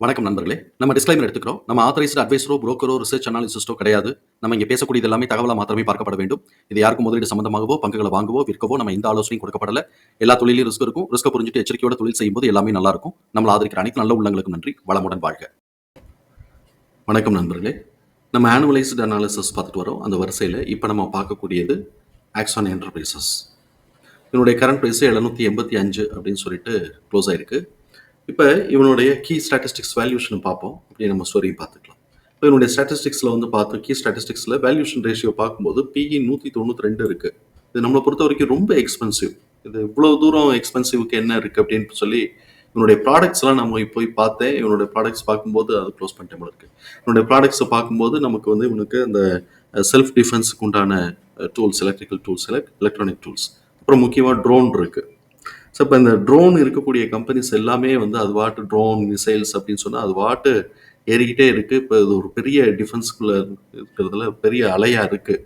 வணக்கம் நண்பர்களே. நம்ம டிஸ்க்ளைமர் எடுத்துக்கிறோம். நம்ம ஆத்தரைஸ்டு அட்வைசரோ, புரோக்கரோ, ரிசர்ச் அனாலிசிஸ்டோ கிடையாது. நம்ம இங்க பேசக்கூடியது எல்லாமே தகவலா மாத்திரமே பார்க்கப்பட வேண்டும். இது யாருக்கும் முதலீடு சம்பந்தமாகவோ, பங்குகள வாங்கவோ, விற்கவோ நம்ம எந்த ஆலோசனையும் கொடுக்கப்படல. எல்லா தொழில்லயும் ரிஸ்க் இருக்கும். ரிஸ்க்க புரிஞ்சுட்டு எச்சரிக்கையோட தொழில் செய்யும்போது எல்லாமே நல்லா இருக்கும். நம்மள ஆதரிக்கிற அனைத்து நல்ல உள்ளங்களுக்கும் நன்றி. வளமுடன் வாழ்க. வணக்கம் நண்பர்களே. நம்ம ஆனுவலைஸ்டு அனாலிசிஸ் பார்த்துட்டு வரோம். அந்த வரிசையில இப்ப நம்ம பார்க்கக்கூடியது ஆக்ஸான் என்டர்பிரைசஸ். இதனுடைய கரண்ட் பிரைஸ் 785 அப்படின்னு சொல்லிட்டு க்ளோஸ் ஆயிருக்கு. இப்போ இவனுடைய கீ ஸ்டாட்டிஸ்டிக்ஸ் வேல்யூஷன் பார்ப்போம். அப்படியே நம்ம ஸ்டோரியும் பார்த்துக்கலாம். இப்போ இவனுடைய ஸ்டாட்டிஸ்டிக்ஸில் வந்து பார்த்தோம், கீ ஸ்டாட்டிஸ்டிக்ஸில் வேல்யூஷன் ரேஷியோ பார்க்கும்போது பிஇ 192 இருக்குது. இது நம்மளை பொறுத்த வரைக்கும் ரொம்ப எக்ஸ்பென்சிவ். இது இவ்வளோ தூரம் எக்ஸ்பென்சிவ்க்கு என்ன இருக்குது அப்படின்னு சொல்லி இவனுடைய ப்ராடக்ட்ஸ்லாம் நம்ம போய் பார்த்தேன். இவனுடைய ப்ராடக்ட்ஸ் பார்க்கும்போது அது க்ளோஸ் பண்ணிட்டே இருக்கு. இவனுடைய ப்ராடக்ட்ஸை பார்க்கும்போது நமக்கு வந்து இவனுக்கு அந்த செல்ஃப் டிஃபென்ஸுக்கு உண்டான tools, electrical tools, electronic tools, அப்புறம் முக்கியமாக ட்ரோன் இருக்குது. ஸோ இப்போ இந்த ட்ரோன் இருக்கக்கூடிய கம்பெனிஸ் எல்லாமே வந்து அது வாட்டு ட்ரோன் மிசைல்ஸ் அப்படின்னு சொன்னால் அது வாட்டு ஏறிக்கிட்டே இருக்குது. இப்போ இது ஒரு பெரிய டிஃபென்ஸ்குள்ளே இருக்கிறதுல பெரிய அலையாக இருக்குது.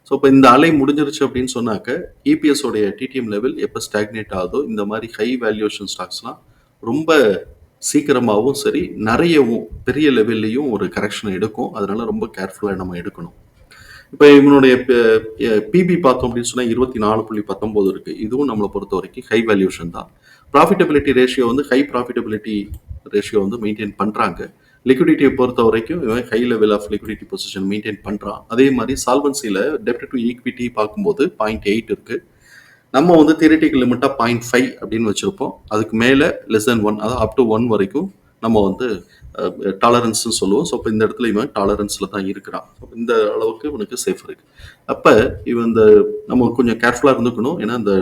ஸோ இப்போ இந்த அலை முடிஞ்சிருச்சு அப்படின்னு சொன்னாக்க இபிஎஸ் உடைய டிடிஎம் லெவல் எப்போ ஸ்டாக்னேட் ஆகுதோ இந்த மாதிரி ஹை வேல்யூஷன் ஸ்டாக்ஸ்லாம் ரொம்ப சீக்கிரமாகவும் சரி நிறையவும் பெரிய லெவல்லையும் ஒரு கரெக்ஷன் எடுக்கும். அதனால ரொம்ப கேர்ஃபுல்லாக நம்ம எடுக்கணும். இப்போ இவனுடைய பிபி பார்த்தோம் அப்படின்னு சொன்னால் 24.19 இருக்குது. இதுவும் நம்மளை பொறுத்த வரைக்கும் ஹை வேல்யூஷன் தான். ப்ராஃபிட்டபிலிட்டி ரேஷியோ வந்து ஹை ப்ராஃபிட்டபிலிட்டி ரேஷியோ வந்து மெயின்டைன் பண்ணுறாங்க. லிக்விடிட்டியை பொறுத்த வரைக்கும் இவன் high level of liquidity position maintain பண்ணுறான். அதே மாதிரி சால்வன்சியில் டெப்ட் டு ஈக்விட்டி பார்க்கும்போது 0.8 இருக்குது. நம்ம வந்து தியரிட்டிக்கல் லிமிட்டாக 0.5 அப்படின்னு வச்சுருப்போம். அதுக்கு மேலே லெஸ் தென் 1, அதாவது அப் டு 1 வரைக்கும் நம்ம வந்து டாலரன்ஸ்னு சொல்லுவோம். ஸோ இப்போ இந்த இடத்துல இவன் டாலரன்ஸில் தான் இருக்கிறான். இந்த அளவுக்கு இவனுக்கு சேஃப் இருக்குது. அப்போ இவன் இந்த நம்ம கொஞ்சம் கேர்ஃபுல்லாக இருந்துக்கணும். ஏன்னா இந்த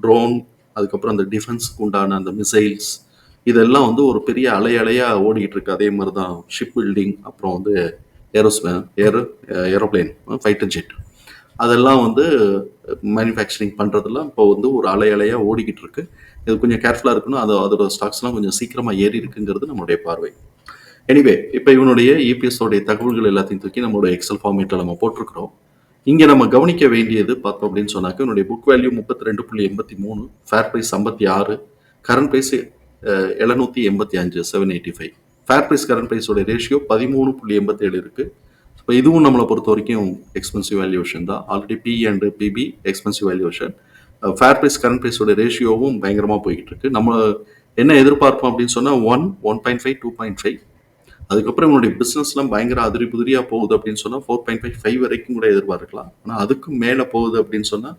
ட்ரோன், அதுக்கப்புறம் அந்த டிஃபென்ஸுக்கு உண்டான அந்த மிசைல்ஸ், இதெல்லாம் வந்து ஒரு பெரிய அலையாக ஓடிக்கிட்டு இருக்கு. அதே மாதிரி தான் ஷிப் பில்டிங், அப்புறம் வந்து ஏரோப்ளேன், ஃபைட்டர் ஜெட், அதெல்லாம் வந்து மேனுஃபேக்சரிங் பண்ணுறதெல்லாம் இப்போ வந்து ஒரு அலையாக ஓடிக்கிட்டு இருக்கு. இது கொஞ்சம் கேர்ஃபுல்லாக இருக்கணும். அதோட ஸ்டாக்ஸ்லாம் கொஞ்சம் சீக்கிரமாக ஏறி இருக்குங்கிறது நம்மளுடைய பார்வை. எனிவே, இப்போ இவனுடைய இபிஎஸோடைய தகவல்கள் எல்லாத்தையும் தூக்கி நம்மளோட எக்ஸல் ஃபார்மேட்டில் நம்ம போட்டிருக்கிறோம். இங்கே நம்ம கவனிக்க வேண்டியது பார்த்தோம் அப்படின்னு சொன்னாக்க இவனுடைய book value 32.83, fair price 56, current price 785, 785. Fair price current ப்ரைஸோட ரேஷியோ 13.87 இருக்குது. இப்போ இதுவும் நம்மளை பொறுத்த வரைக்கும் எக்ஸ்பென்சிவ் வேல்யூஷன் தான். Already P and PB expensive valuation. Fair price current ப்ரைஸோட ரேஷியோவும் பயங்கரமாக போய்கிட்டு இருக்கு. நம்ம என்ன எதிர்பார்ப்போம் அப்படின்னு சொன்னால் 1.5, 2.5. அதுக்கப்புறம் இவனுடைய பிஸ்னஸ்லாம் பயங்கர அதிரி புதிரியாக போகுது அப்படின்னு சொன்னால் 4.5 வரைக்கும் கூட எதிர்பார்க்கலாம். ஆனால் அதுக்கும் மேலே போகுது அப்படின்னு சொன்னால்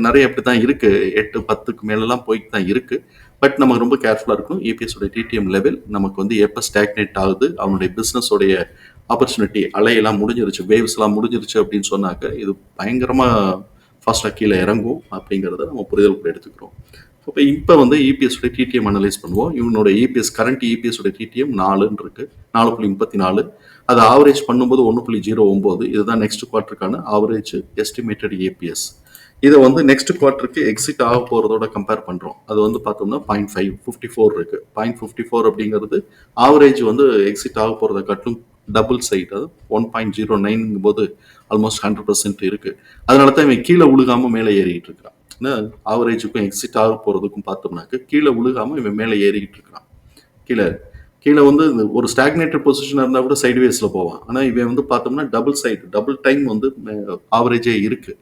நிறைய அப்படி தான் இருக்குது. 8, 10க்கு மேலெலாம் போய்ட்டு தான் இருக்குது. பட் நம்ம ரொம்ப கேர்ஃபுல்லாக இருக்கணும். இபிஎஸோடைய டிடிஎம் லெவல் நமக்கு வந்து எப்போ ஸ்டாக்னேட் ஆகுது, அவனுடைய பிஸ்னஸோடைய ஆப்பர்ச்சுனிட்டி அலையெல்லாம் முடிஞ்சிருச்சு, வேவ்ஸ்லாம் முடிஞ்சிருச்சு அப்படின்னு சொன்னாக்க இது பயங்கரமாக ஃபாஸ்ட்டாக கீழே இறங்கும் அப்படிங்கிறத நம்ம புரிதல் எடுத்துக்கிறோம். இப்போ வந்து இபிஎஸோட டிடிஎம் அனலைஸ் பண்ணுவோம். இவனோட இபிஎஸ் கரண்ட் இபிஎஸோட டிடிஎம் 4 இருக்கு, 4.34. அதை ஆவரேஜ் பண்ணும்போது 1.09. இதுதான் நெக்ஸ்ட் குவார்ட்டருக்கான ஆவரேஜ் எஸ்டிமேட்டட் ஏபிஎஸ். இதை வந்து நெக்ஸ்ட் குவார்ட்டருக்கு எக்ஸிட் ஆக போகிறதோட கம்பேர் பண்ணுறோம். அது வந்து பார்த்தோம்னா 0.54 இருக்கு. 0.54 அப்படிங்கிறது ஆவரேஜ் வந்து எக்ஸிட் ஆக போகிறத காட்டும் டபுள் சைட். அது 1.09 போது ஆல்மோஸ்ட் 100% இருக்கு. அதனால தான் இவன் கீழே உழுகாமல் மேலே ஏறிக்கிட்டு இருக்கிறான். ஆவரேஜுக்கும் எக்ஸிட் ஆக போகிறதுக்கும் பார்த்தோம்னாக்க கீழே உழுகாமல் இவன் மேலே ஏறிக்கிட்டு இருக்கிறான். கீழே வந்து ஒரு ஸ்டாக்னேட்டட் பொசிஷனாக இருந்தால் கூட சைட்வேஸில் போவான். ஆனால் இவன் வந்து பார்த்தோம்னா டபுள் டைம் வந்து ஆவரேஜே இருக்குது.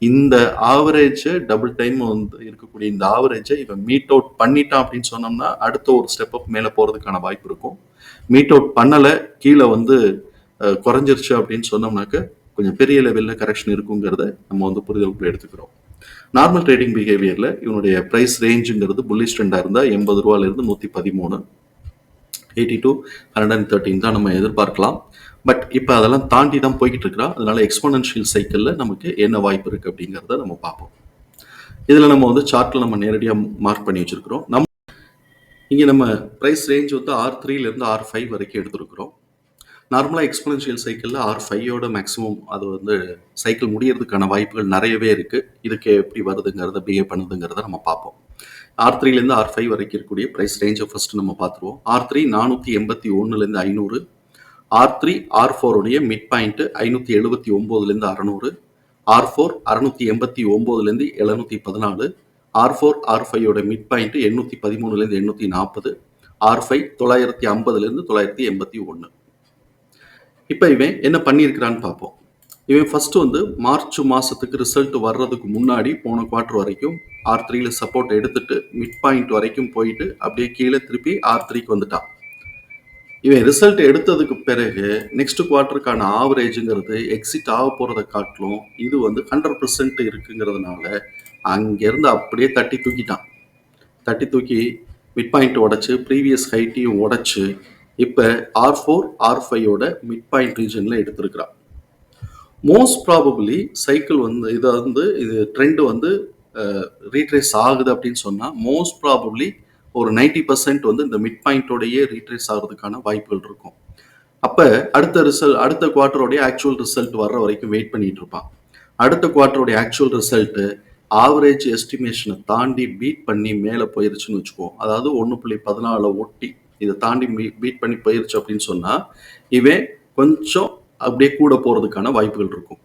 இந்த ஆவரேஜை டபுள் டைம் வந்து இருக்கக்கூடிய இந்த ஆவரேஜை இவன் மீட் அவுட் பண்ணிட்டான் அப்படின்னு சொன்னோம்னா அடுத்த ஒரு ஸ்டெப் அப் மேலே போகிறதுக்கான வாய்ப்பு இருக்கும். மீட் அவுட் பண்ணலை, கீழே வந்து குறைஞ்சிருச்சு அப்படின்னு சொன்னோம்னாக்க கொஞ்சம் பெரிய லெவலில் கரெக்ஷன் இருக்குங்கிறத நம்ம வந்து புரிதலுக்குள்ள எடுத்துக்கிறோம். நார்மல் ட்ரேடிங் பிஹேவியரில் இவனுடைய ப்ரைஸ் ரேஞ்சுங்கிறது புல்லிஷ் ட்ரெண்டாக இருந்தால் 80 ரூபாயிலிருந்து 113, 80 to 113 தான் நம்ம எதிர்பார்க்கலாம். பட் இப்போ அதெல்லாம் தாண்டி தான் போய்கிட்டு இருக்கிறா. அதனால எக்ஸ்போனன்ஷியல் சைக்கிளில் நமக்கு என்ன வாய்ப்பு இருக்குது அப்படிங்கிறத நம்ம பார்ப்போம். இதில் நம்ம வந்து சார்ட்டில் நம்ம நேரடியாக மார்க் பண்ணி வச்சுருக்கிறோம். இங்கே நம்ம ப்ரைஸ் ரேஞ்ச் வந்து R3லேருந்து R5 வரைக்கும் எடுத்துருக்குறோம். நார்மலாக எக்ஸ்போனன்ஷியல் சைக்கிளில் R5யோட மேக்ஸிமம் அது வந்து சைக்கிள் முடியறதுக்கான வாய்ப்புகள் நிறையவே இருக்குது. இதுக்கு எப்படி வருதுங்கிறத பிஹேவ் பண்ணுதுங்கிறத நம்ம பார்ப்போம். R3லேருந்து R5 வரைக்கும் இருக்கக்கூடிய ப்ரைஸ் ரேஞ்சை ஃபஸ்ட்டு நம்ம பார்த்துருவோம். R3 481லேருந்து 500, R3 R4 உடைய மிட் பாயிண்ட்டு 579லேருந்து 600, R4 689லேருந்து 714, R4 R5யோட மிட் பாயிண்ட்டு 813லேருந்து 840, R5 950லேருந்து 981. இப்போ இவன் என்ன பண்ணியிருக்கிறான்னு பார்ப்போம். இவன் ஃபர்ஸ்ட் வந்து மார்ச் மாசத்துக்கு ரிசல்ட் வர்றதுக்கு முன்னாடி போன குவார்டர் வரைக்கும் R3ல சப்போர்ட் எடுத்துட்டு மிட் பாயிண்ட் வரைக்கும் போயிட்டு அப்படியே கீழே திருப்பி R3க்கு வந்துட்டான். இவன் ரிசல்ட் எடுத்ததுக்கு பிறகு நெக்ஸ்ட் குவார்ட்டருக்கான ஆவரேஜுங்கிறது எக்ஸிட் ஆக போகிறத காட்டிலும் இது வந்து 100% இருக்குங்கிறதுனால அங்கேருந்து அப்படியே தட்டி தூக்கிட்டான். தட்டி தூக்கி மிட் பாயிண்ட் உடைச்சு ப்ரீவியஸ் ஹைட்டையும் உடைச்சு இப்போ R4 R5யோட மிட் பாயிண்ட் ரீஜனில் எடுத்திருக்கிறான். மோஸ்ட் ப்ராபபிளி சைக்கிள் வந்து இது ட்ரெண்ட் வந்து ரீட்ரேஸ் ஆகுது அப்படின்னு சொன்னால் மோஸ்ட் ப்ராபபிளி ஒரு 90% வந்து இந்த மிட் பாயிண்டோடையே ரீட்ரேஸ் ஆகிறதுக்கான வாய்ப்புகள் இருக்கும். அப்போ அடுத்த குவார்ட்டரோடைய ஆக்சுவல் ரிசல்ட் வர்ற வரைக்கும் வெயிட் பண்ணிட்டு இருப்பான். அடுத்த குவார்ட்டரோடைய ஆக்சுவல் ரிசல்ட்டு ஆவரேஜ் எஸ்டிமேஷனை தாண்டி பீட் பண்ணி மேலே போயிருச்சுன்னு வச்சுக்குவோம். அதாவது 1.14 ஒட்டி இதை தாண்டி பீட் பண்ணி போயிருச்சு அப்படின்னு சொன்னால் இவன் கொஞ்சம் அப்படியே கூட போகிறதுக்கான வாய்ப்புகள் இருக்கும்.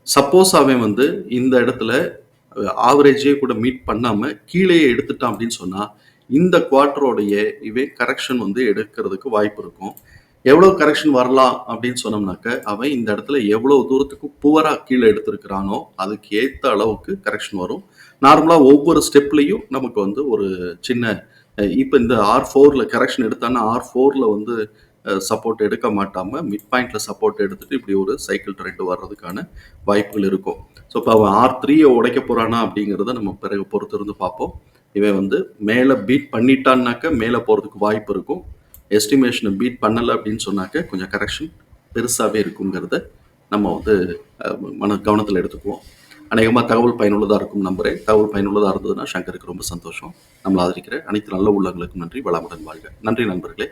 சப்போஸ் அவன் வந்து இந்த இடத்துல ஆவரேஜே கூட மீட் பண்ணாமல் கீழே எடுத்துட்டான் அப்படின்னு சொன்னால் இந்த குவார்ட்டரோடைய இவன் கரெக்ஷன் வந்து எடுக்கிறதுக்கு வாய்ப்பு இருக்கும். எவ்வளோ கரெக்ஷன் வரலாம் அப்படின்னு சொன்னோம்னாக்க அவன் இந்த இடத்துல எவ்வளோ தூரத்துக்கு புவராக கீழே எடுத்திருக்கிறானோ அதுக்கு ஏற்ற அளவுக்கு கரெக்ஷன் வரும். நார்மலாக ஒவ்வொரு ஸ்டெப்லையும் நமக்கு வந்து ஒரு சின்ன இப்போ இந்த R4ல கரெக்ஷன் எடுத்தான்னா R4ல வந்து சப்போர்ட் எடுக்க மாட்டாமல் மிட் பாயிண்டில் சப்போர்ட் எடுத்துகிட்டு இப்படி ஒரு சைக்கிள் ட்ரெண்ட் வர்றதுக்கான வாய்ப்புகள் இருக்கும். ஸோ இப்போ அவன் R3யை உடைக்க போகிறானா அப்படிங்கிறத நம்ம பிறகு பொறுத்து இருந்து பார்ப்போம். இவன் வந்து மேலே பீட் பண்ணிட்டான்னாக்க மேலே போகிறதுக்கு வாய்ப்பு இருக்கும். எஸ்டிமேஷனை பீட் பண்ணலை அப்படின்னு சொன்னாக்க கொஞ்சம் கரெக்ஷன் பெருசாகவே இருக்குங்கிறத நம்ம வந்து கவனத்தில் எடுத்துக்குவோம். அநேகமாக தகவல் பயனுள்ளதாக இருக்கும் நம்புகிறேன். தகவல் பயனுள்ளதாக இருந்ததுன்னா சங்கருக்கு ரொம்ப சந்தோஷம். நம்மளை ஆதரிக்கிற அனைத்து நல்ல உள்ளங்களுக்கும் நன்றி. வளமுடன் வாழ்க. நன்றி நண்பர்களே.